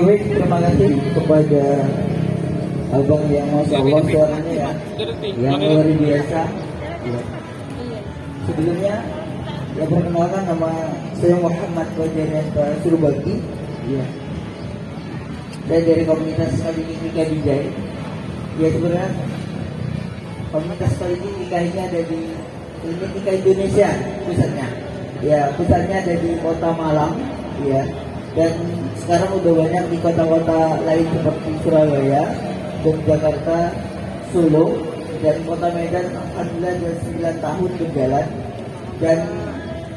Anyway, terima kasih kepada abang yang masya Allah suaranya ya, yang luar biasa. Ya. Sebelumnya, ya perkenalkan nama saya Muhammad Fajar Surbakti. Ya. Saya dari komunitas kali ini Bijay. Ya sebenarnya komunitas kali ini nikah ini ada di Nikah Indonesia pusatnya. Ya pusatnya ada di Kota Malang. Ya. Dan sekarang udah banyak di kota-kota lain seperti Surabaya dan Jakarta, Solo, dan Kota Medan. Alhamdulillah sudah 9 tahun berjalan. Dan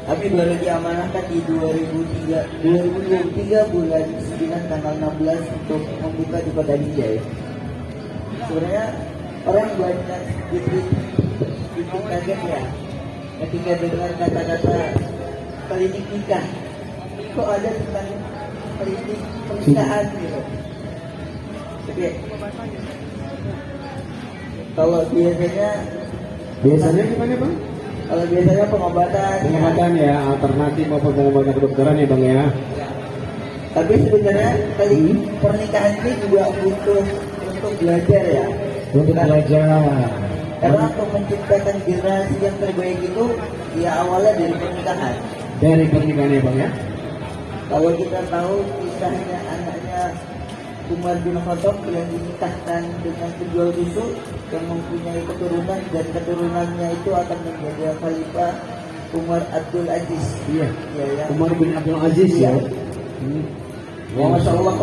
kami baru diamanahkan di 2023 bulan 9 tanggal 16 untuk membuka di Kota Bijay. Sebenarnya orang banyak sedikit kaget ya ketika dengar kata-kata klinik nikah. Kok ada tentang klinik pernikahan gitu. Oke. Kalau biasanya gimana Bang? Kalau biasanya pengobatan Ya, alternatif maupun pengobatan kedokteran ya Bang ya. Tapi sebenarnya klinik pernikahan ini juga butuh untuk belajar ya. Untuk belajar. Karena untuk menciptakan generasi yang terbaik itu ya awalnya dari pernikahan. Dari pernikahan ya Bang ya. Kalau kita tahu kisahnya anaknya Umar bin Khattab yang dinikahkan dengan penjual susu yang mempunyai keturunan dan keturunannya itu akan menjadi khalifah Umar Abdul Aziz. Iya. Ya. Umar bin Abdul Aziz ya. Ya, Masya Allah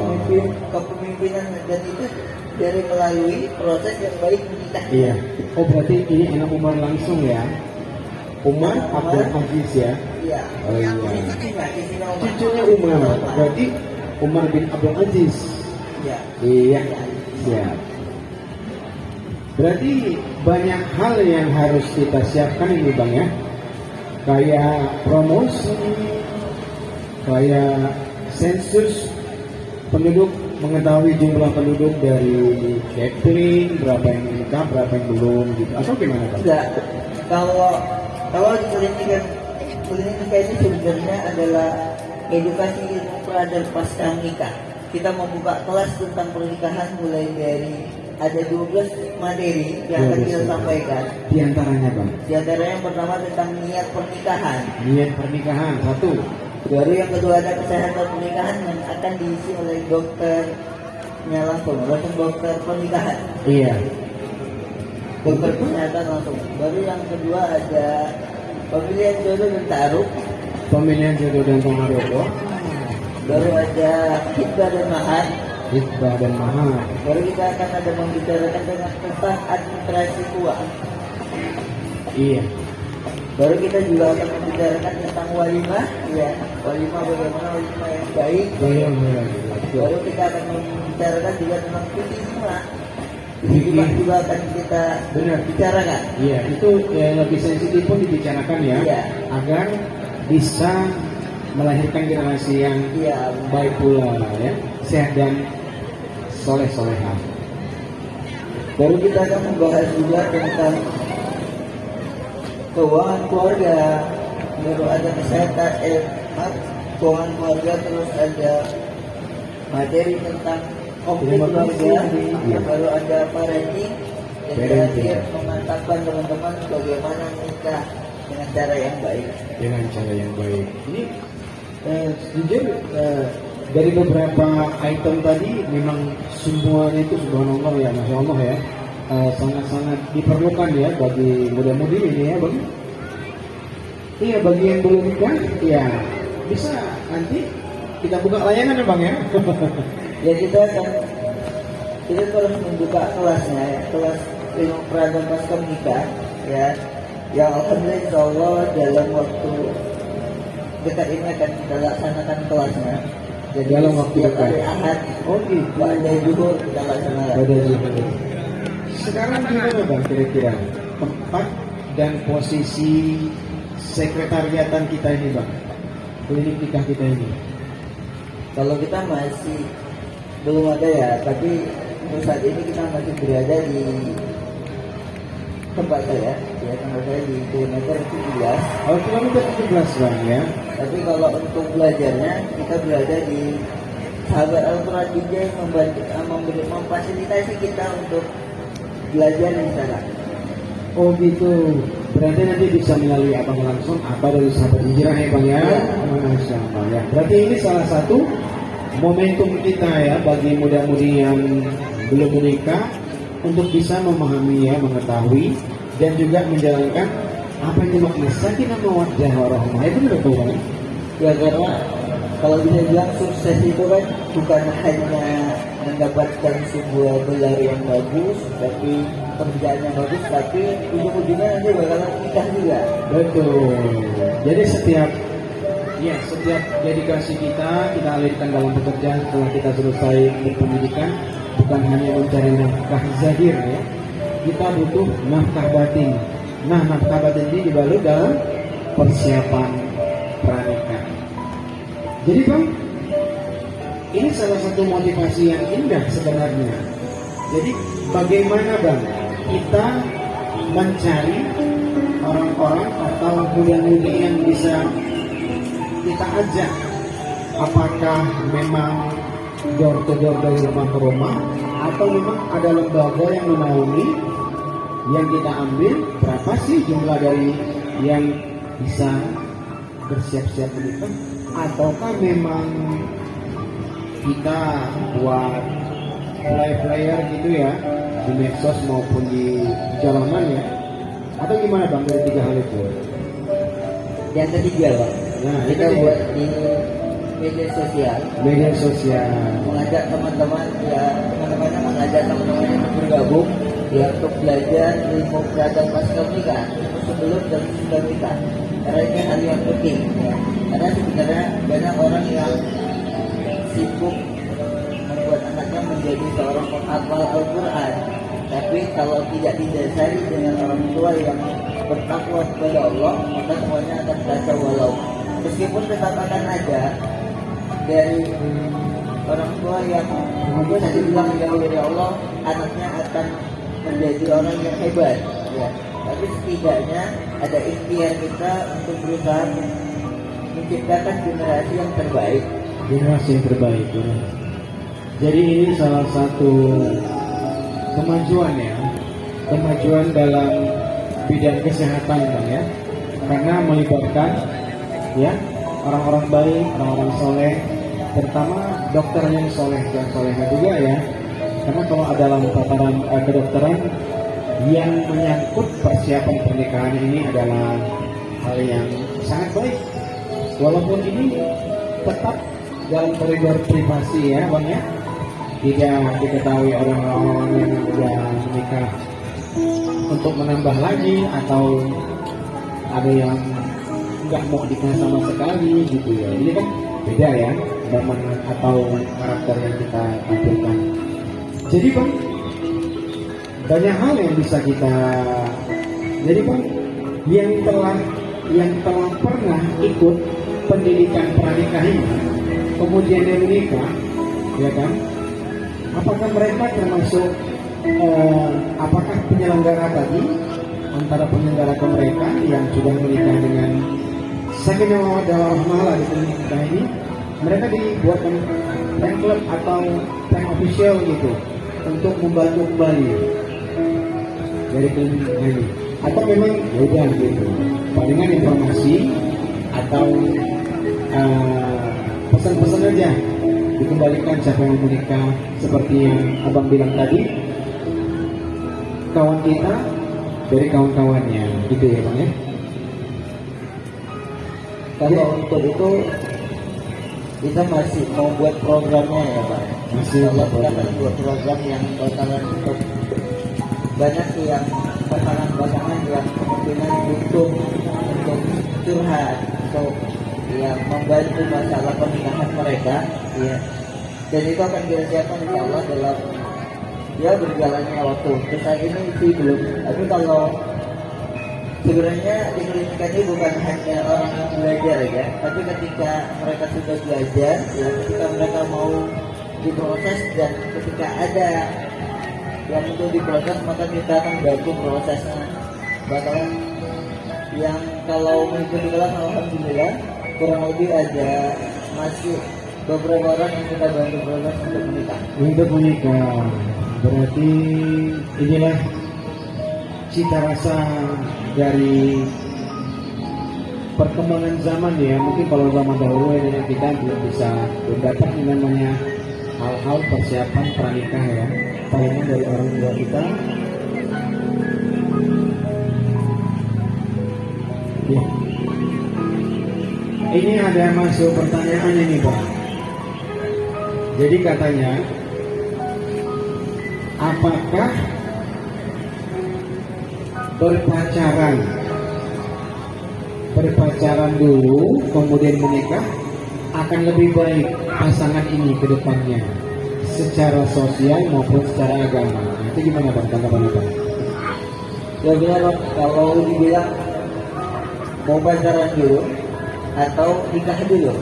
kepemimpinan dan itu dari melalui proses yang baik menikah. Iya. Oh berarti ini anak Umar langsung ya. Umar Abdul Aziz ya. Iya. Oh iya. Cucunya Umar. Berarti Umar bin Abdul Aziz. Iya. Iya. Siap. Berarti banyak hal yang harus kita siapkan ini Bang ya. Kayak promosi, kayak sensus penduduk, mengetahui jumlah penduduk dari catering, berapa yang menikah, berapa yang belum gitu. Atau gimana Bang? Enggak. Kalau di klinik nikah ini sebenarnya adalah edukasi ilmu pra dan pasca nikah. Kita membuka kelas tentang pernikahan mulai dari ada 12 materi yang akan kita sampaikan. Di antaranya Bang? Di antaranya yang pertama tentang niat pernikahan. Niat pernikahan, satu. Baru yang kedua ada kesehatan pernikahan yang akan diisi oleh dokternya langsung dokter pernikahan. Iya. Dokter kesehatan langsung. Baru yang kedua ada pemilihan jodoh dan taruh. Pemilihan jodoh dan taruh. Baru ada khitbah dan mahar. Khitbah dan mahar. Baru kita akan ada membicarakan tentang administrasi keuangan. Iya. Baru kita juga akan membicarakan tentang walimah, ya walimah bagaimana walimah yang baik. Baru kita akan membicarakan juga tentang kutisma. Juga akan kita bicarakan. Iya, itu yang lebih sensitif pun dibicarakan ya, iya. Agar bisa melahirkan generasi yang baik pula ya, sehat dan soleh-solehah. Baru kita akan membahas juga tentang keuangan keluarga, baru ada kesehatan, keuangan keluarga, terus ada materi tentang konflik keluarga, baru ada parenting, dan terakhir memantapkan teman-teman bagaimana menikah dengan cara yang baik. Dengan cara yang baik. Ini jujur dari beberapa item tadi memang semuanya itu subhanallah ya, masya Allah ya. Sangat-sangat diperlukan ya bagi muda-mudi ini ya Bang. Iya, bagi yang belum nikah ya bisa nanti kita buka layanan ya Bang ya. Ya kita terus membuka kelasnya ya, kelas ilmu pra dan pasca nikah ya, yang alhamdulillah insyaallah dalam waktu dekat ini akan kita laksanakan kelasnya. Jadi dalam waktu dekat. Ahad, gitu. Ada zuhur kita laksanakan. Ada zuhur. Sekarang gimana Bang kira-kira tempat dan posisi sekretariatan kita ini Bang, klinik nikah kita ini? Kalau kita masih belum ada ya, tapi untuk saat ini kita masih berada di tempat saya, ya tempat saya di kilometer 17. Oh, kilometer 17 Bang ya. Tapi kalau untuk belajarnya kita berada di sahabat Al-Quran juga yang memfasilitasi kita untuk belajar di sana. Oh gitu. Berarti nanti bisa melalui abang langsung apa dari sahabat hijrah ya bang ya? Masya Allah ya. Berarti ini salah satu momentum kita ya bagi muda-mudi yang belum menikah untuk bisa memahami ya, mengetahui dan juga menjalankan apa yang makna sakinah mawaddah warahmah. Itu betul bang. Ya karena kalau bisa bilang sukses itu kan bukan hanya mendapatkan sebuah gelar yang bagus, tapi kerjaan yang bagus, tapi ujung-ujungnya nanti bakalan nikah juga. Betul. Jadi setiap dedikasi kita alirkan dalam pekerjaan setelah kita selesai berpendidikan, bukan hanya mencari nafkah zahir ya. Kita butuh nafkah batin. Nah, nafkah batin ini dibalut dalam persiapan pernikahan. Jadi bang, ini salah satu motivasi yang indah sebenarnya. Jadi bagaimana bang kita mencari orang-orang atau muda-mudi yang bisa kita ajak, apakah memang door to door dari rumah ke rumah atau memang ada lembaga yang menaungi yang kita ambil, berapa sih jumlah dari yang bisa bersiap-siap menikah, ataukah memang kita buat flyer gitu ya di medsos maupun di jalanan ya, atau gimana bang dari tiga hal itu? Yang ketiga bang, Nah, kita itu buat di media sosial, mengajak teman-teman ya, teman-teman mengajak teman-teman yang bergabung ya untuk belajar ilmu beragam pasca nikah, sebelum dan sesudah nikah. Karena ini hal yang penting ya. Karena sebenarnya banyak orang yang sibuk membuat anaknya menjadi seorang penghafal Al-Quran, tapi kalau tidak didasari dengan orang tua yang bertakwa kepada Allah, maka semuanya akan kacau walau. Meskipun tetap akan ada dari orang tua yang bisa dibilang jauh dari Allah, anaknya akan menjadi orang yang hebat ya. Tapi setidaknya ada ikhtiar kita untuk berusaha menciptakan generasi yang terbaik. Generasi yang terbaik ya. Jadi ini salah satu kemajuan ya, kemajuan dalam bidang kesehatan bang ya, karena melibatkan ya orang-orang baik, orang-orang soleh, terutama dokter yang soleh dan solehah juga ya. Karena kalau dalam tataran kedokteran yang menyangkut persiapan pernikahan ini adalah hal yang sangat baik, walaupun ini tetap dalam koridor privasi ya bang ya, tidak diketahui orang-orang yang sudah menikah untuk menambah lagi atau ada yang nggak mau nikah sama sekali gitu ya. Ini kan beda ya zaman atau karakter yang kita tampilkan. Jadi bang, banyak hal yang bisa kita, jadi bang yang telah pernah ikut pendidikan pernikahan ini, kemudian dia menikah ya kan, apakah mereka termasuk apakah penyelenggara tadi, antara penyelenggara mereka yang sudah menikah dengan sakinah mawaddah warahmah di pernikahan ini, mereka dibuatkan fan club atau fan official gitu untuk membantu kembali dari pernikahan ini, atau memang udah gitu palingan informasi atau pesan-pesan aja dikembalikan siapa yang menikah, seperti yang abang bilang tadi, kawan kita dari kawan-kawannya gitu ya bang ya. Kalau untuk itu kita masih mau buat programnya ya Pak. Masih kalau buat kita akan buat program yang bakalan untuk banyak yang pasangan-pasangan yang kemungkinan butuh untuk curhat, untuk yang membantu masalah pernikahan mereka ya. Dan itu akan kita siapkan insya Allah dalam ya berjalannya waktu. Terus saat ini sih belum, tapi kalau sebenarnya di pendidikan ini bukan hanya orang yang belajar ya, tapi ketika mereka sudah belajar ya, ketika mereka mau diproses dan ketika ada yang untuk diproses, maka kita akan bantu prosesnya. Bakalan yang kalau mengikuti kelas alhamdulillah kurang lebih ada masuk beberapa orang yang kita bantu proses untuk menikah. Untuk menikah, berarti inilah cita rasa dari perkembangan zaman ya. Mungkin kalau zaman dahulu ini kita belum bisa mendapat yang namanya hal-hal persiapan pranikah ya, palingan dari orang tua kita. Ya. Ini ada masuk pertanyaan ini Bang. Jadi katanya, apakah berpacaran dulu kemudian menikah akan lebih baik pasangan ini ke depannya secara sosial maupun secara agama? Itu gimana Bang tanggapan Bang? Ya benar Bang, kalau dibilang mau pacaran dulu atau nikah dulu,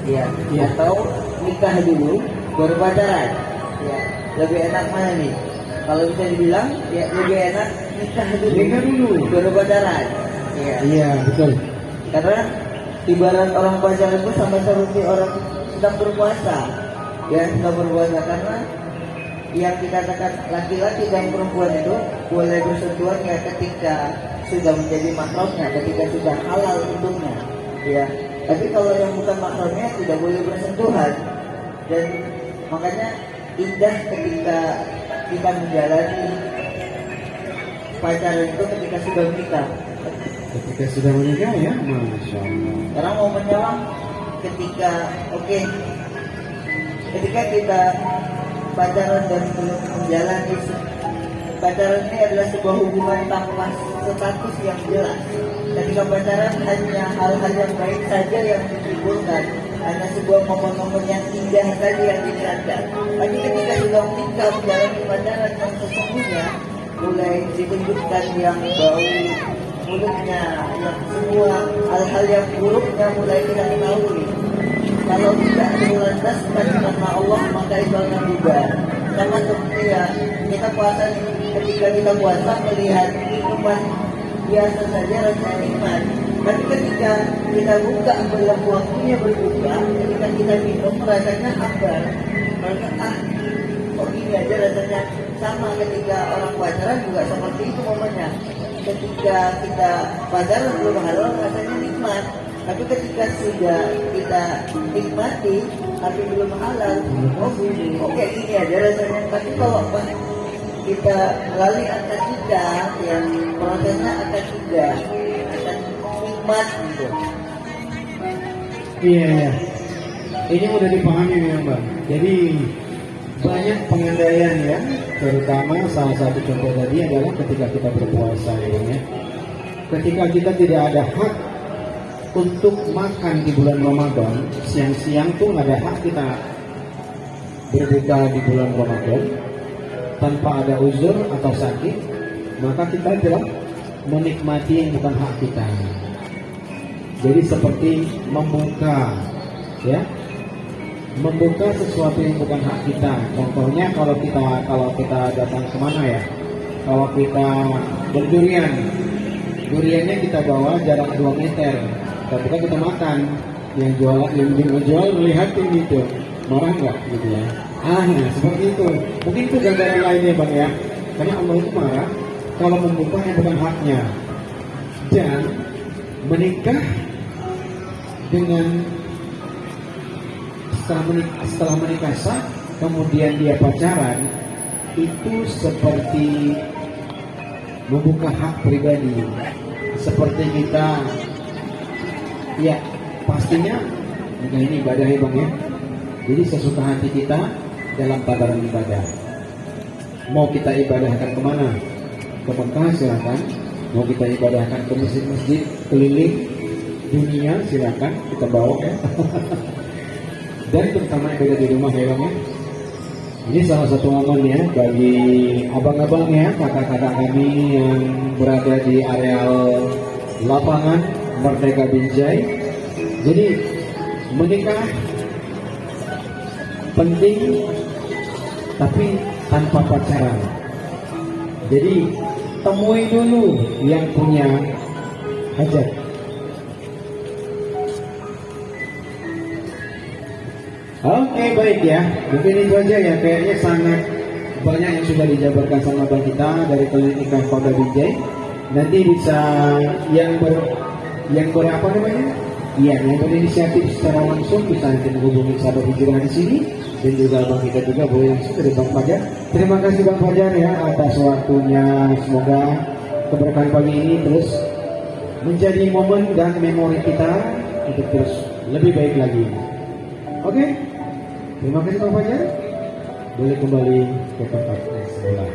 ya, atau nikah dulu baru pacaran, ya, lebih enak mana nih? Kalau bisa dibilang, ya lebih enak nikah dulu baru pacaran, ya. Iya betul. Karena ibarat orang pacaran itu sama seperti orang sedang berpuasa, ya sedang berpuasa, karena yang dikatakan laki-laki dan perempuan itu boleh bersentuhan ya ketika sudah menjadi mahramnya, ketika sudah halal untuknya, ya. Tapi kalau yang bukan mahramnya tidak boleh bersentuhan, dan makanya indah ketika kita menjalani pacaran itu ketika sudah menikah. Ketika sudah menikah ya, Masya Allah. Sekarang mau menyelam ketika ketika kita pacaran dan belum menjalani. Pacaran ini adalah sebuah hubungan tanpa status yang jelas. Ketika pacaran hanya hal-hal yang baik saja yang ditimbulkan, hanya sebuah momen-momen yang indah saja yang dilihatkan. Tapi ketika sudah menikah menjalani pacaran yang sesungguhnya, mulai ditunjukkan yang bau mulutnya, yang semua hal-hal yang buruknya mulai kita ketahui. Kalau tidak dilandaskan karena Allah, maka itu akan bubar. Sama seperti ya kita puasa, ketika kita puasa melihat minuman biasa saja rasanya nikmat. Tapi ketika kita buka belum waktunya berbuka, ketika kita minum rasanya hambar. Karena kok ini aja rasanya. Sama ketika orang pacaran juga seperti itu momennya. Ketika kita pacaran belum halal rasanya nikmat. Tapi ketika sudah kita nikmati tapi belum halal, oke ini aja rasanya. Tapi kalau kita melalui akad nikah, yang prosesnya akad nikah akan nikmat gitu. Iya, ini udah dipahami ya Mbak. Jadi banyak pengendalian ya, terutama salah satu contoh tadi adalah ketika kita berpuasa ya. Ketika kita tidak ada hak untuk makan di bulan Ramadan, siang-siang tuh nggak ada hak kita berbuka di bulan Ramadan tanpa ada uzur atau sakit, maka kita telah menikmati yang bukan hak kita. Jadi seperti membuka, ya, membuka sesuatu yang bukan hak kita. Contohnya kalau kita datang kemana ya, kalau kita berdurian, duriannya kita bawa jarak 2 meter. Tapi kita makan, yang jual melihatin gitu, marah nggak gitu ya? Seperti itu. Mungkin itu gambaran lainnya Bang ya. Karena Allah itu marah kalau membuka yang bukan haknya. Dan menikah dengan setelah menikah sah, kemudian dia pacaran, itu seperti membuka hak pribadi. Seperti kita, ya pastinya ini ibadah ya Bang ya. Jadi sesuka hati kita dalam tataran ibadah. Mau kita ibadahkan kemana? Ke Mekah silakan. Mau kita ibadahkan ke masjid-masjid keliling dunia silakan, kita bawa ya. Dan terutama ibadah di rumah ya Bang ya. Ini salah satu momen ya bagi abang-abang ya, kakak-kakak kami yang berada di areal lapangan Merdeka Binjai. Jadi menikah penting, tapi tanpa pacaran. Jadi temui dulu yang punya hajat. Oke, baik ya. Mungkin itu aja ya. Kayaknya sangat banyak yang sudah dijabarkan sama Bang kita dari klinik Polda Bijay. Nanti bisa yang berapa namanya? Iya, yang berinisiatif secara langsung bisa nanti menghubungi sahabat hijrah di sini dan juga Bang kita juga boleh langsung dari Bang Fajar. Terima kasih Bang Fajar ya atas waktunya. Semoga keberkahan pagi ini terus menjadi momen dan memori kita untuk terus lebih baik lagi. Oke, terima kasih Bang Fajar. Boleh kembali ke tempat semula.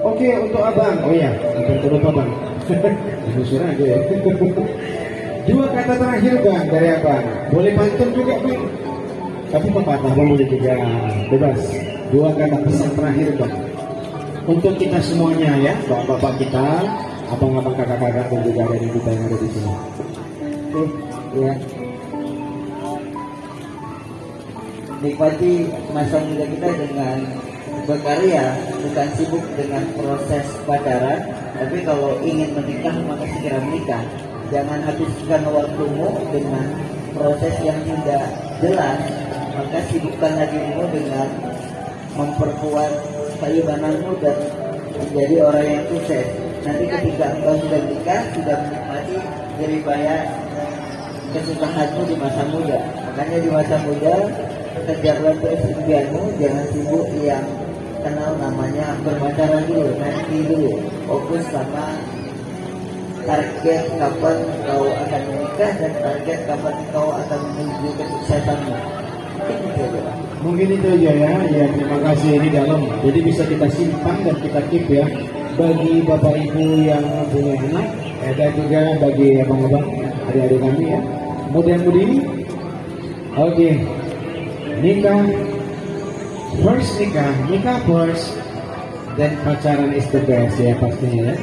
Oke, untuk abang. Oh ya, hampir terlupa bang. Busur aja ya. Dua kata terakhir bang dari abang. Boleh pantun juga bang. Tapi pepatah bang boleh juga bebas. Dua kata pesan terakhir bang. Untuk kita semuanya ya, bapak-bapak kita, abang-abang kakak-kakak dan juga adik kita yang ada di sini. Oke, ya. Nikmati masa muda kita dengan berkarya, bukan sibuk dengan proses pacaran. Tapi kalau ingin menikah maka segera menikah. Jangan habiskan waktumu dengan proses yang tidak jelas. Maka sibukkan dirimu dengan memperkuat keimananmu dan menjadi orang yang sukses. Nanti ketika engkau sudah menikah, sudah menikmati jeripaya kesusahanmu di masa muda. Makanya di masa muda kejarlah terus impianmu, jangan sibuk yang kenal namanya berpacaran dulu, nanti dulu fokus sama target kapan kau akan menikah dan target kapan kau akan menuju kesuksesanmu. Mungkin itu aja ya. Ya, terima kasih ini dalam. Jadi bisa kita simpan dan kita keep ya. Bagi bapak ibu yang mempunyai anak, dan juga bagi abang-abang, adik-adik kami ya. Mudah-mudahan. Oke. Nikah. First nikah first. Dan pacaran is the best ya pastinya ya.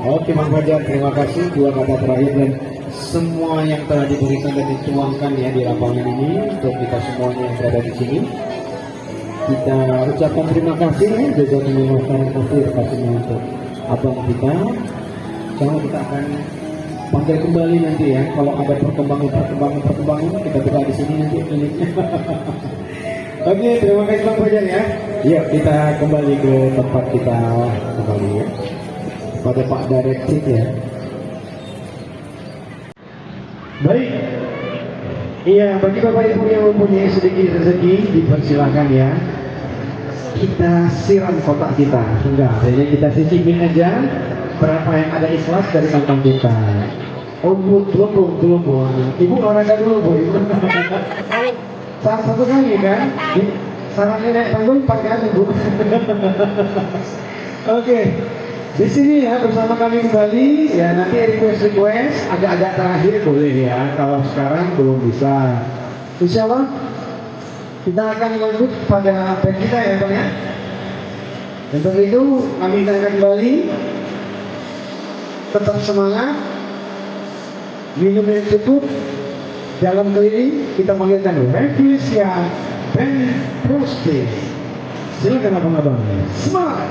Oke Bang Fajar, terima kasih. Dua kata terakhir dan semua yang telah diberikan dan dituangkan ya di lapangan ini untuk kita semuanya yang berada di sini. Kita ucapkan terima kasih ya, juga terima kasih untuk abang kita. Sekarang kita akan panggil kembali nanti ya, kalau ada perkembangan kita berada di sini nanti kliniknya. Oke, terima kasih Bang Fajar ya. Yuk kita kembali ke tempat kita kembali ya. Pada Pak Direktif ya. Baik. Iya, bagi Bapak Ibu yang mempunyai sedikit rezeki, dipersilahkan ya. Kita siram kotak kita. Enggak, jadi kita sisipin aja berapa yang ada ikhlas dari kantong kita. Oh, belum. Ibu olahraga dulu, Bu. Ibu. Satu kali kan? Sarannya naik panggung 4 kali, Bu. Oke. Di sini ya bersama kami kembali ya, nanti request agak-agak terakhir boleh ya, kalau sekarang belum bisa. Insya Allah kita akan lanjut pada band kita ya Bang ya. Untuk itu kami akan kembali, tetap semangat, minum yang cukup, dalam keliling kita panggilkan Revisia Band Prostate. Silakan abang-abang, semangat.